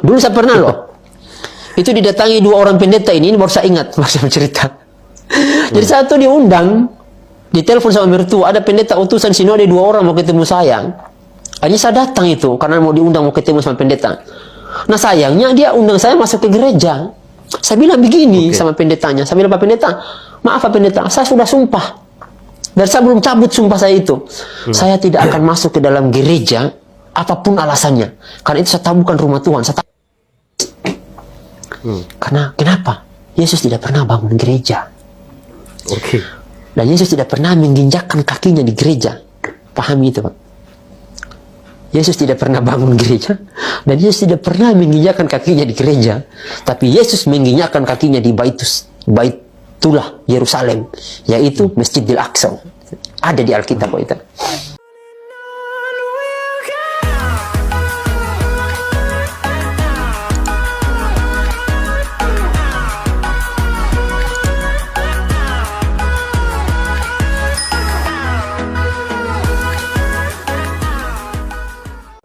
Dulu saya pernah loh. Itu didatangi 2 orang pendeta ini baru saya ingat, baru saya bercerita. Jadi saya tuh diundang, ditelepon sama mertua, ada pendeta utusan sini, ada 2 orang mau ketemu saya. Akhirnya saya datang itu, karena mau diundang mau ketemu sama pendeta. Nah sayangnya dia undang saya masuk ke gereja. Saya bilang begini sama pendetanya, saya bilang, Pak Pendeta, maaf Pak Pendeta, saya sudah sumpah. Dan saya belum cabut sumpah saya itu. Saya tidak akan masuk ke dalam gereja, apapun alasannya. Karena itu saya tahu bukan rumah Tuhan. Saya tahu. Karena kenapa? Yesus tidak pernah bangun gereja. Dan Yesus tidak pernah menginjakkan kakinya di gereja. Pahami itu, Pak? Yesus tidak pernah bangun gereja. Dan Yesus tidak pernah menginjakkan kakinya di gereja. Tapi Yesus menginjakkan kakinya di Baitullah Yerusalem. Yaitu Masjidil Aqsa. Ada di Alkitab, Pak itu.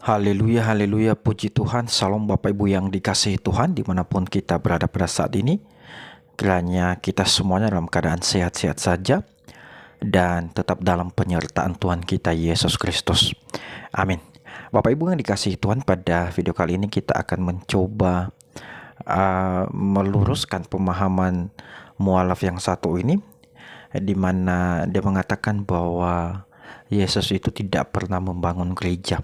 Haleluya, haleluya, puji Tuhan. Salam Bapak Ibu yang dikasihi Tuhan dimanapun kita berada pada saat ini. Kiranya kita semuanya dalam keadaan sehat-sehat saja dan tetap dalam penyertaan Tuhan kita Yesus Kristus. Amin. Bapak Ibu yang dikasihi Tuhan, pada video kali ini kita akan mencoba meluruskan pemahaman mualaf yang satu ini, di mana dia mengatakan bahwa Yesus itu tidak pernah membangun gereja,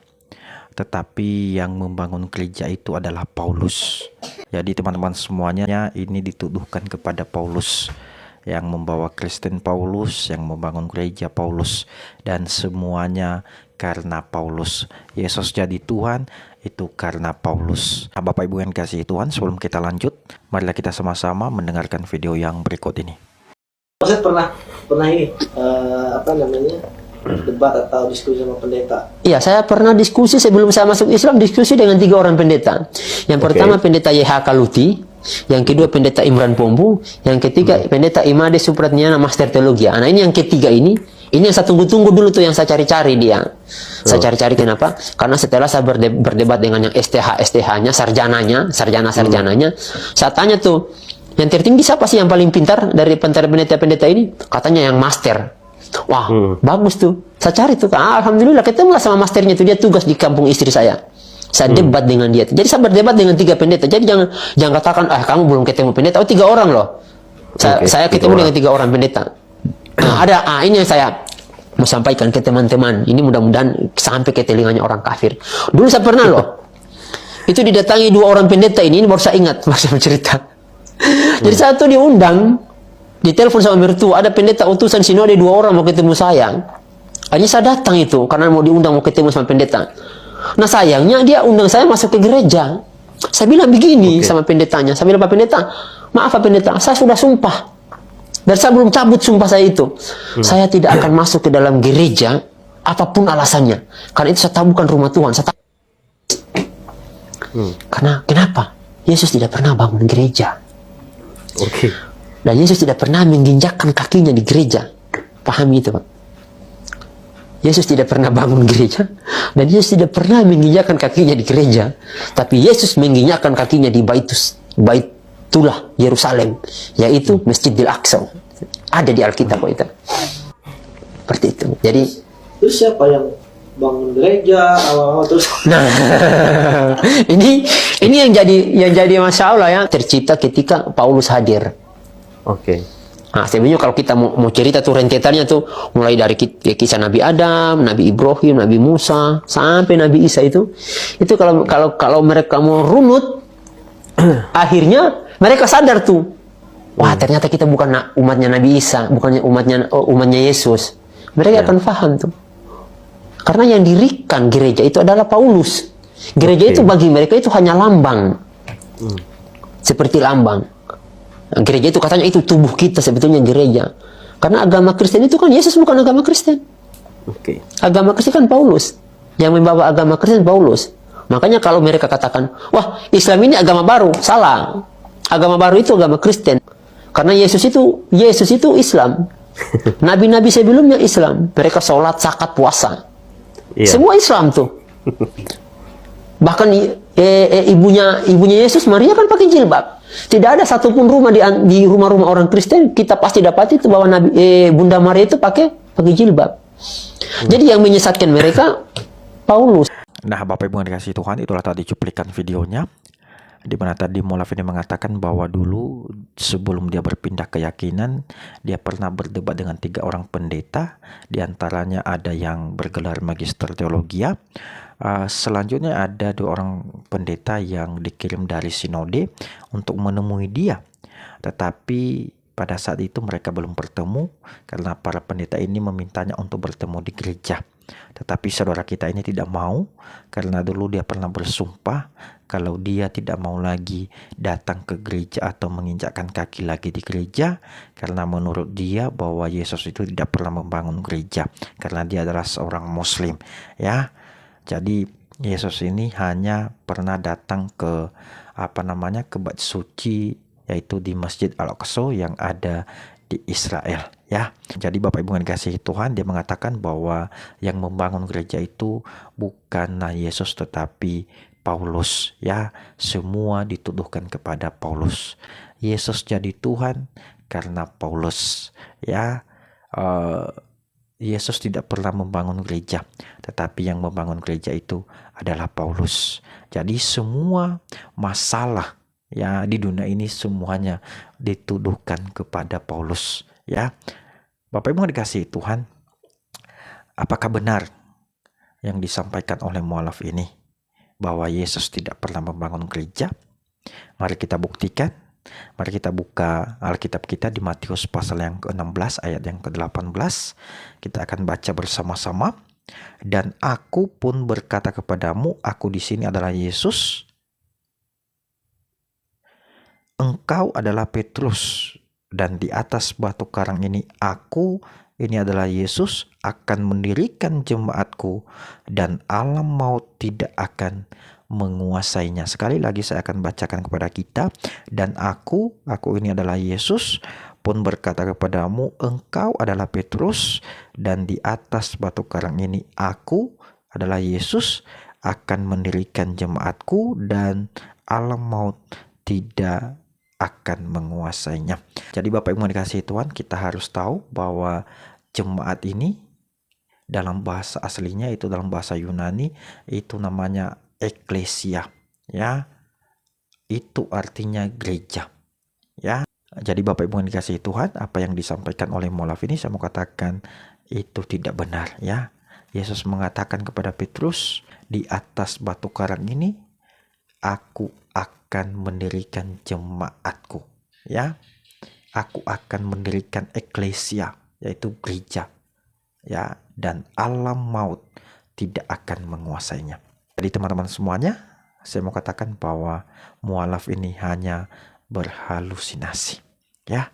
tetapi yang membangun gereja itu adalah Paulus. Jadi teman-teman semuanya ini dituduhkan kepada Paulus, yang membawa Kristen Paulus, yang membangun gereja Paulus, dan semuanya karena Paulus. Yesus jadi Tuhan itu karena Paulus. Nah, Bapak Ibu yang kasih Tuhan, sebelum kita lanjut, marilah kita sama-sama mendengarkan video yang berikut ini. Saya pernah ini debat atau diskusi sama pendeta. Iya, saya pernah diskusi sebelum saya masuk Islam, diskusi dengan 3 orang pendeta. Yang pertama pendeta YH Kaluti, yang kedua pendeta Imran Pombu, yang ketiga pendeta Imade Supratnyana Master Teologi. Nah ini yang ketiga ini yang saya tunggu-tunggu dulu tuh, yang saya cari-cari dia. Saya cari-cari kenapa? Karena setelah saya berdebat dengan yang STH-nya, sarjananya, saya tanya tuh, yang tertinggi siapa sih yang paling pintar dari pendeta-pendeta ini? Katanya yang master. Wah, bagus tuh. Saya cari tuh, alhamdulillah ketemulah sama masternya tuh. Dia tugas di kampung istri saya. Saya debat dengan dia. Jadi saya berdebat dengan 3 pendeta. Jadi jangan katakan, kamu belum ketemu pendeta. Oh, 3 orang loh. Saya ketemu dengan 3 orang pendeta. Nah, ini yang saya mau sampaikan ke teman-teman. Ini mudah-mudahan sampai ke telinganya orang kafir. Dulu saya pernah loh. Itu didatangi 2 orang pendeta ini baru saya ingat, baru saya bercerita. Jadi saya tuh diundang, ditelepon sama mertua, ada pendeta utusan sini, ada 2 orang mau ketemu saya. Akhirnya saya datang itu, karena mau diundang mau ketemu sama pendeta. Nah sayangnya dia undang saya masuk ke gereja. Saya bilang begini sama pendetanya, saya bilang, Pak Pendeta, maaf Pak Pendeta, saya sudah sumpah. Dan saya belum cabut sumpah saya itu. Saya tidak akan masuk ke dalam gereja, apapun alasannya. Karena itu saya tahu bukan rumah Tuhan. Saya tahu. Karena kenapa? Yesus tidak pernah bangun gereja. Dan Yesus tidak pernah menginjakkan kakinya di gereja. Pahami itu, Pak? Yesus tidak pernah bangun gereja. Dan Yesus tidak pernah menginjakkan kakinya di gereja. Tapi Yesus menginjakkan kakinya di Baitullah Yerusalem. Yaitu Masjidil Aqsa. Ada di Alkitab, Pak itu. Seperti itu. Jadi, terus siapa yang bangun gereja awal-awal terus? Nah, ini yang jadi masalah ya. Tercipta ketika Paulus hadir. Nah, sebenarnya kalau kita mau cerita tuh rentetannya tuh mulai dari kisah Nabi Adam, Nabi Ibrahim, Nabi Musa sampai Nabi Isa itu kalau mereka mau runut, akhirnya mereka sadar tuh, wah ternyata kita bukan umatnya Nabi Isa, bukannya umatnya Yesus. Mereka akan paham tuh, karena yang dirikan gereja itu adalah Paulus. Gereja itu bagi mereka itu hanya lambang, seperti lambang. Gereja itu katanya itu tubuh kita sebetulnya gereja. Karena agama Kristen itu kan Yesus bukan agama Kristen. Agama Kristen kan Paulus. Yang membawa agama Kristen Paulus. Makanya kalau mereka katakan, wah Islam ini agama baru, salah. Agama baru itu agama Kristen. Karena Yesus itu Islam. Nabi-nabi sebelumnya Islam. Mereka sholat, zakat, puasa. Semua Islam tuh. Bahkan ibunya Yesus Maria kan pakai jilbab. Tidak ada satupun rumah di rumah-rumah orang Kristen kita pasti dapat itu bahwa Bunda Maria itu pakai jilbab. Jadi yang menyesatkan mereka Paulus. Nah, Bapak Ibu yang dikasihi Tuhan, itulah tadi cuplikan videonya di mana tadi Moalaf ini mengatakan bahwa dulu sebelum dia berpindah keyakinan, dia pernah berdebat dengan 3 orang pendeta, di antaranya ada yang bergelar magister teologia. Selanjutnya ada 2 orang pendeta yang dikirim dari sinode untuk menemui dia. Tetapi pada saat itu mereka belum bertemu karena para pendeta ini memintanya untuk bertemu di gereja. Tetapi saudara kita ini tidak mau karena dulu dia pernah bersumpah kalau dia tidak mau lagi datang ke gereja atau menginjakkan kaki lagi di gereja karena menurut dia bahwa Yesus itu tidak pernah membangun gereja karena dia adalah seorang muslim, ya. Jadi Yesus ini hanya pernah datang ke ke bait suci, yaitu di Masjid Al-Aqsa yang ada di Israel, ya. Jadi Bapak Ibu yang dikasihi Tuhan, dia mengatakan bahwa yang membangun gereja itu bukanlah Yesus tetapi Paulus, ya. Semua dituduhkan kepada Paulus. Yesus jadi Tuhan karena Paulus, ya. Yesus tidak pernah membangun gereja, tetapi yang membangun gereja itu adalah Paulus. Jadi semua masalah, ya, di dunia ini semuanya dituduhkan kepada Paulus, ya. Bapak Ibu yang dikasihi Tuhan, apakah benar yang disampaikan oleh Moalaf ini bahwa Yesus tidak pernah membangun gereja? Mari kita buktikan. Mari kita buka Alkitab kita di Matius pasal yang ke-16 ayat yang ke-18. Kita akan baca bersama-sama. Dan aku pun berkata kepadamu, aku di sini adalah Yesus. Engkau adalah Petrus, dan di atas batu karang ini aku, ini adalah Yesus, akan mendirikan jemaatku, dan alam maut tidak akan menguasainya. Sekali lagi saya akan bacakan kepada kita. Dan aku ini adalah Yesus, pun berkata kepadamu, engkau adalah Petrus, dan di atas batu karang ini aku adalah Yesus, akan mendirikan jemaatku, dan alam maut tidak akan menguasainya. Jadi Bapak Ibu yang dikasihi Tuhan, kita harus tahu bahwa jemaat ini dalam bahasa aslinya itu dalam bahasa Yunani itu namanya eklesia, ya. Itu artinya gereja, ya. Jadi Bapak Ibu yang dikasihi Tuhan, apa yang disampaikan oleh Moalaf ini saya mau katakan itu tidak benar, ya. Yesus mengatakan kepada Petrus, di atas batu karang ini aku akan mendirikan jemaatku, ya. Aku akan mendirikan eklesia, yaitu gereja, ya, dan alam maut tidak akan menguasainya. Jadi teman-teman semuanya, saya mau katakan bahwa Moalaf ini hanya berhalusinasi, ya.